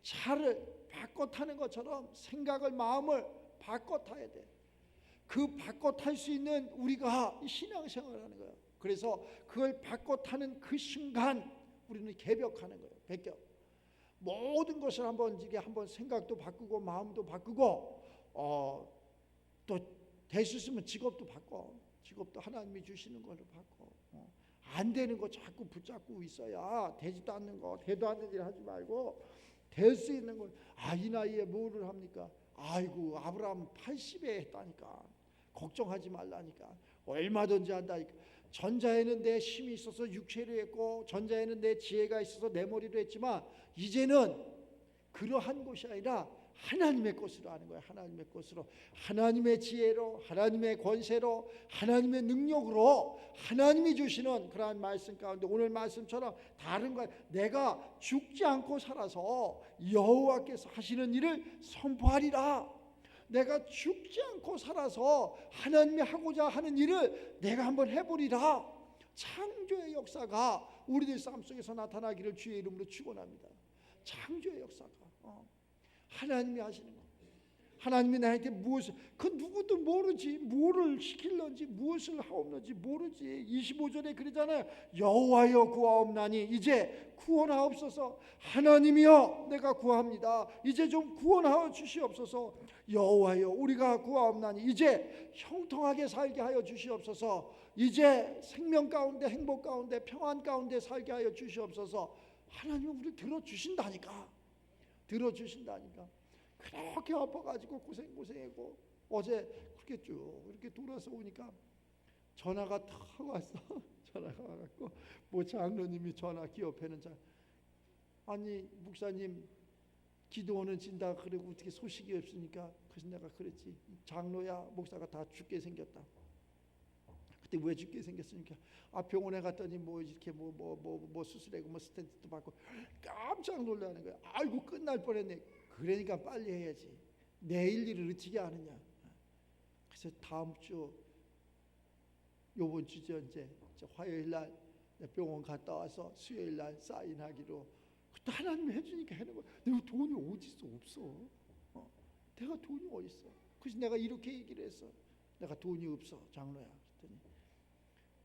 차를 바꿔 타는 것처럼 생각을, 마음을 바꿔 타야 돼. 그 바꿔 탈 수 있는 우리가 신앙생활하는 거예요. 그래서 그걸 바꿔 타는 그 순간 우리는 개벽하는 거예요. 개벽. 모든 것을 한번 생각도 바꾸고 마음도 바꾸고 또 될 수 있으면 직업도 바꿔. 직업도 하나님이 주시는 걸로 바꿔. 안 되는 거 자꾸 붙잡고 있어야 되지도 않는 거, 되도 않는 일 하지 말고 될 수 있는 거. 이 나이에 뭐를 합니까? 아이고 아브라함 80에 했다니까. 걱정하지 말라니까. 얼마든지 한다니까. 전자에는 내 힘이 있어서 육체로 했고 전자에는 내 지혜가 있어서 내 머리로 했지만 이제는 그러한 것이 아니라 하나님의 것으로 하는 거예요. 하나님의 것으로, 하나님의 지혜로, 하나님의 권세로, 하나님의 능력으로 하나님이 주시는 그러한 말씀 가운데 오늘 말씀처럼 다른 거예요. 내가 죽지 않고 살아서 여호와께서 하시는 일을 선포하리라. 내가 죽지 않고 살아서 하나님이 하고자 하는 일을 내가 한번 해보리라. 창조의 역사가 우리들 삶 속에서 나타나기를 주의 이름으로 축원합니다. 창조의 역사가 하나님이 하시는 거. 하나님이 나한테 무엇을, 그 누구도 모르지. 뭐를 시킬런지 무엇을 하옵는지 모르지. 25절에 그러잖아요. 여호와여 구하옵나니 이제 구원하옵소서. 하나님이여 내가 구합니다. 이제 좀 구원하여 주시옵소서. 여호와여 우리가 구하옵나니 이제 형통하게 살게 하여 주시옵소서. 이제 생명 가운데, 행복 가운데, 평안 가운데 살게 하여 주시옵소서. 하나님은 우리를 들어주신다니까. 들어주신다니까. 그렇게 아파가지고 고생하고 어제 그렇게 쭉 이렇게 돌아서 오니까 전화가 탁 왔어. 전화가 와갖고 뭐 장로님이 전화기 옆에는 아니 목사님 기도원은 진다 그러고 어떻게 소식이 없으니까. 그래서 내가 그랬지. 장로야 목사가 다 죽게 생겼다. 그때 왜 죽게 생겼으니까 병원에 갔더니 뭐 이렇게 뭐 수술하고 뭐 스탠트도 받고 깜짝 놀라는 거야. 아이고 끝날 뻔했네. 그러니까 빨리 해야지. 내일 일을 어떻게 하느냐. 그래서 다음 주 요번 주죠. 이제 화요일 날 병원 갔다 와서 수요일 날 사인하기로. 그때 하나님이 해주니까 하는 거야. 내가 돈이 어디 있어? 없어. 내가 돈이 어디 있어? 그래서 내가 이렇게 얘기를 했어. 내가 돈이 없어 장로야. 그랬더니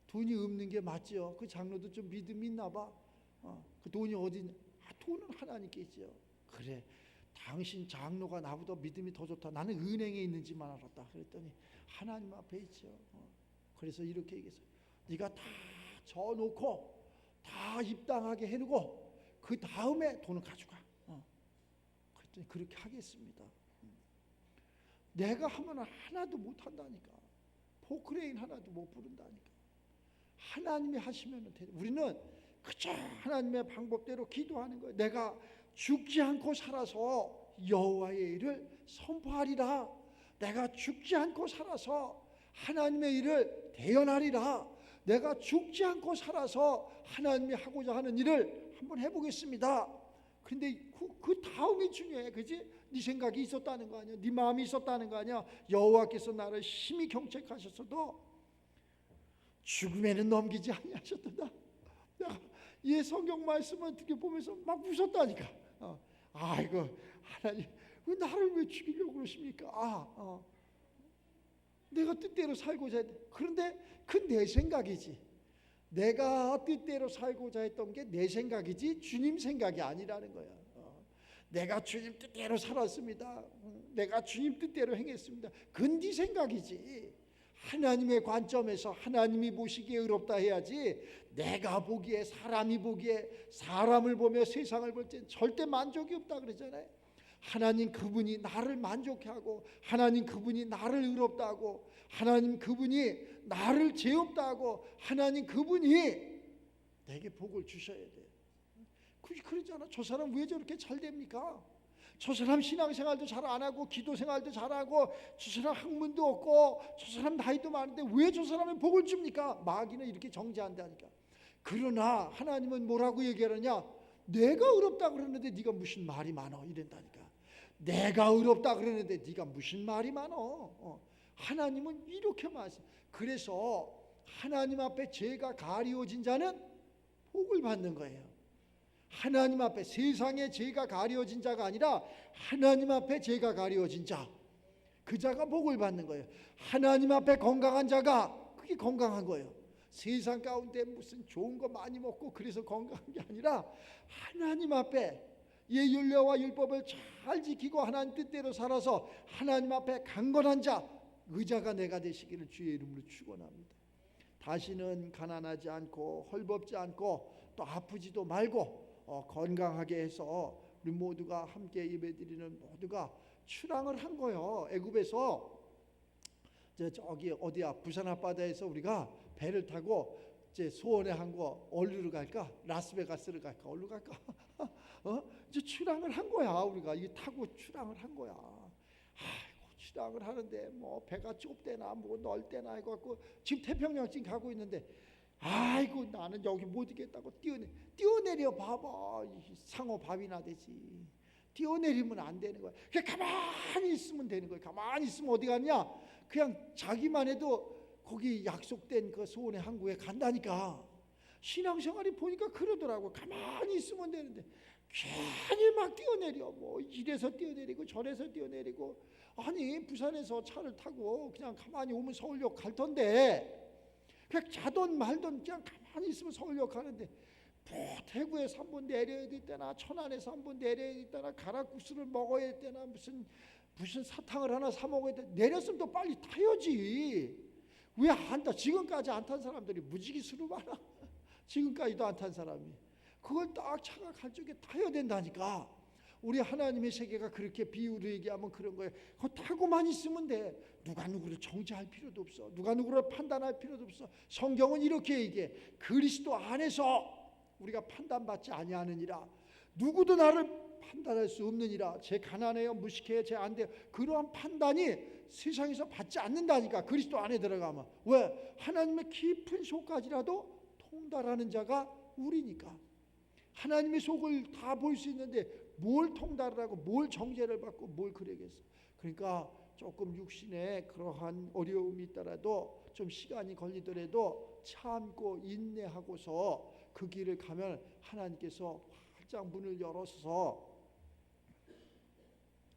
돈이 없는 게 맞지요. 그 장로도 좀 믿음이 있나 봐. 그 돈이 어디 있냐? 돈은 하나님께 있지요. 그래. 당신 장로가 나보다 믿음이 더 좋다. 나는 은행에 있는지만 알았다. 그랬더니 하나님 앞에 있죠. 그래서 이렇게 얘기했어요. 네가 다 져놓고 다 입당하게 해놓고 그 다음에 돈을 가져가. 그랬더니 그렇게 하겠습니다. 내가 하면 하나도 못한다니까. 포크레인 하나도 못 부른다니까. 하나님이 하시면 돼. 우리는 그저 하나님의 방법대로 기도하는 거예요. 내가 죽지 않고 살아서 여호와의 일을 선포하리라. 내가 죽지 않고 살아서 하나님의 일을 대언하리라. 내가 죽지 않고 살아서 하나님이 하고자 하는 일을 한번 해보겠습니다. 근데 그 다음이 중요해. 그지? 네 생각이 있었다는 거 아니야? 네 마음이 있었다는 거 아니야? 여호와께서 나를 심히 경책하셨어도 죽음에는 넘기지 아니하셨도다. 내가 이 성경 말씀을 어떻게 보면서 막 웃었다니까. 아이고 하나님 왜 나를 왜 죽이려고 그러십니까? 내가 뜻대로 살고자 했 그런데 그 내 생각이지. 내가 뜻대로 살고자 했던 게 내 생각이지 주님 생각이 아니라는 거야. 내가 주님 뜻대로 살았습니다. 내가 주님 뜻대로 행했습니다. 그건 네 생각이지. 하나님의 관점에서 하나님이 보시기에 의롭다 해야지, 내가 보기에, 사람이 보기에, 사람을 보며 세상을 볼 땐 절대 만족이 없다 그러잖아요. 하나님 그분이 나를 만족해 하고, 하나님 그분이 나를 의롭다 하고, 하나님 그분이 나를 죄 없다 하고, 하나님 그분이 내게 복을 주셔야 돼. 그러잖아. 저 사람 왜 저렇게 잘 됩니까? 저 사람 신앙생활도 잘 안 하고 기도생활도 잘하고 저 사람 학문도 없고 저 사람 나이도 많은데 왜 저 사람의 복을 줍니까? 마귀는 이렇게 정죄한다니까. 그러나 하나님은 뭐라고 얘기하느냐? 내가 의롭다 그러는데 네가 무슨 말이 많어 이런다니까. 내가 의롭다 그러는데 네가 무슨 말이 많어. 하나님은 이렇게 말씀. 그래서 하나님 앞에 죄가 가리워진 자는 복을 받는 거예요. 하나님 앞에, 세상에 죄가 가려진 자가 아니라 하나님 앞에 죄가 가려진 자, 그 자가 복을 받는 거예요. 하나님 앞에 건강한 자가, 그게 건강한 거예요. 세상 가운데 무슨 좋은 거 많이 먹고 그래서 건강한 게 아니라 하나님 앞에 예율례와 율법을 잘 지키고 하나님 뜻대로 살아서 하나님 앞에 강건한 자, 의자가 내가 되시기를 주의 이름으로 축원합니다. 다시는 가난하지 않고 헐벗지 않고 또 아프지도 말고 건강하게 해서 우리 모두가 함께 예배드리는 모두가 출항을 한 거예요. 애굽에서 저기 어디야, 부산 앞바다에서 우리가 배를 타고 이제 소원에 한 거 어디로 갈까? 라스베가스를 갈까? 어디로 갈까? 이제 출항을 한 거야. 우리가 이 타고 출항을 한 거야. 아이고, 출항을 하는데 뭐 배가 좁대나 뭐 넓대나 해갖고 지금 태평양쯤 가고 있는데, 아이고 나는 여기 못 있겠다고 뛰어내려 봐봐. 상어 밥이나 되지. 뛰어내리면 안 되는 거야. 그냥 가만히 있으면 되는 거야. 가만히 있으면 어디 가냐? 그냥 자기만 해도 거기 약속된 그 소원의 항구에 간다니까. 신앙생활이 보니까 그러더라고. 가만히 있으면 되는데 괜히 막 뛰어내려. 뭐 이래서 뛰어내리고 저래서 뛰어내리고. 아니 부산에서 차를 타고 그냥 가만히 오면 서울역 갈 텐데, 그냥 자던 말던 그냥 가만히 있으면 서울역 가는데 뭐 대구에서 한번 내려야 될 때나 천안에서 한번 내려야 될 때나 가락국수를 먹어야 될 때나 무슨 사탕을 하나 사 먹어야 돼. 내렸으면 또 빨리 타야지. 왜 안 타? 지금까지 안 탄 사람들이 무지개 수로 많아. 지금까지도 안 탄 사람이. 그걸 딱 차가 갈 적에 타야 된다니까. 우리 하나님의 세계가 그렇게 비유를 얘기하면 그런 거예요. 그거 타고만 있으면 돼. 누가 누구를 정죄할 필요도 없어. 누가 누구를 판단할 필요도 없어. 성경은 이렇게 얘기해. 그리스도 안에서 우리가 판단받지 아니하느니라. 누구도 나를 판단할 수 없느니라. 제 가난해요, 무식해요, 제 안 돼요. 그러한 판단이 세상에서 받지 않는다니까. 그리스도 안에 들어가면. 왜? 하나님의 깊은 속까지라도 통달하는 자가 우리니까. 하나님의 속을 다 볼 수 있는데 뭘 통달을 하고 뭘 정죄를 받고 뭘 그러겠어. 그러니까 조금 육신에 그러한 어려움이 있더라도 좀 시간이 걸리더라도 참고 인내하고서 그 길을 가면 하나님께서 활짝 문을 열어서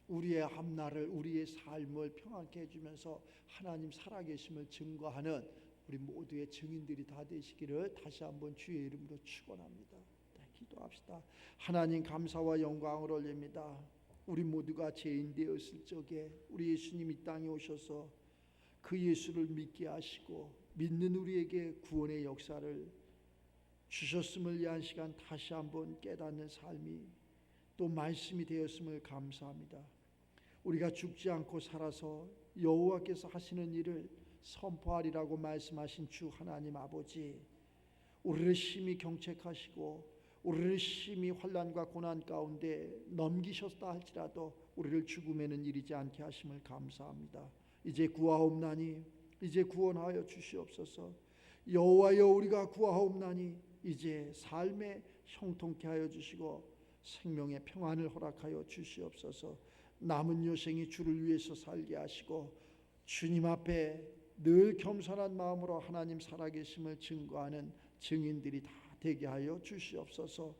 우리의 앞날을, 우리의 삶을 평안케 해주면서 하나님 살아계심을 증거하는 우리 모두의 증인들이 다 되시기를 다시 한번 주의 이름으로 축원합니다. 기도합시다. 하나님 감사와 영광을 올립니다. 우리 모두가 죄인 되었을 적에 우리 예수님 이 땅에 오셔서 그 예수를 믿게 하시고 믿는 우리에게 구원의 역사를 주셨음을 위한 시간 다시 한번 깨닫는 삶이 또 말씀이 되었음을 감사합니다. 우리가 죽지 않고 살아서 여호와께서 하시는 일을 선포하리라고 말씀하신 주 하나님 아버지, 우리를 심히 경책하시고 우리를 심히 환난과 고난 가운데 넘기셨다 할지라도 우리를 죽음에는 이르지 않게 하심을 감사합니다. 이제 구하옵나니 이제 구원하여 주시옵소서. 여호와여 우리가 구하옵나니 이제 삶에 형통케 하여 주시고 생명의 평안을 허락하여 주시옵소서. 남은 여생이 주를 위해서 살게 하시고 주님 앞에 늘 겸손한 마음으로 하나님 살아계심을 증거하는 증인들이 다 되게 하여 주시옵소서.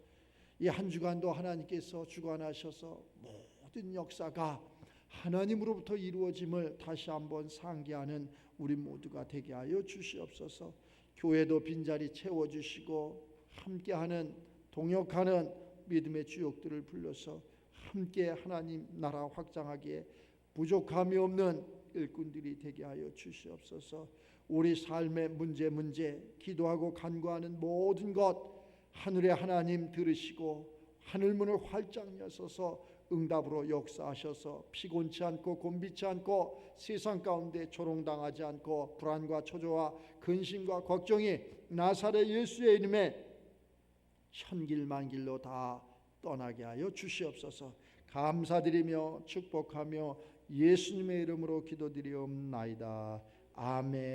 이 한 주간도 하나님께서 주관하셔서 모든 역사가 하나님으로부터 이루어짐을 다시 한번 상기하는 우리 모두가 되게 하여 주시옵소서. 교회도 빈자리 채워주시고 함께하는 동역하는 믿음의 주역들을 불러서 함께 하나님 나라 확장하기에 부족함이 없는 일꾼들이 되게 하여 주시옵소서. 우리 삶의 문제 기도하고 간구하는 모든 것 하늘의 하나님 들으시고 하늘문을 활짝 여셔서 응답으로 역사하셔서 피곤치 않고 곤비치 않고 세상 가운데 조롱당하지 않고 불안과 초조와 근심과 걱정이 나사렛 예수의 이름에 천길만길로 다 떠나게 하여 주시옵소서. 감사드리며 축복하며 예수님의 이름으로 기도드리옵나이다. 아멘.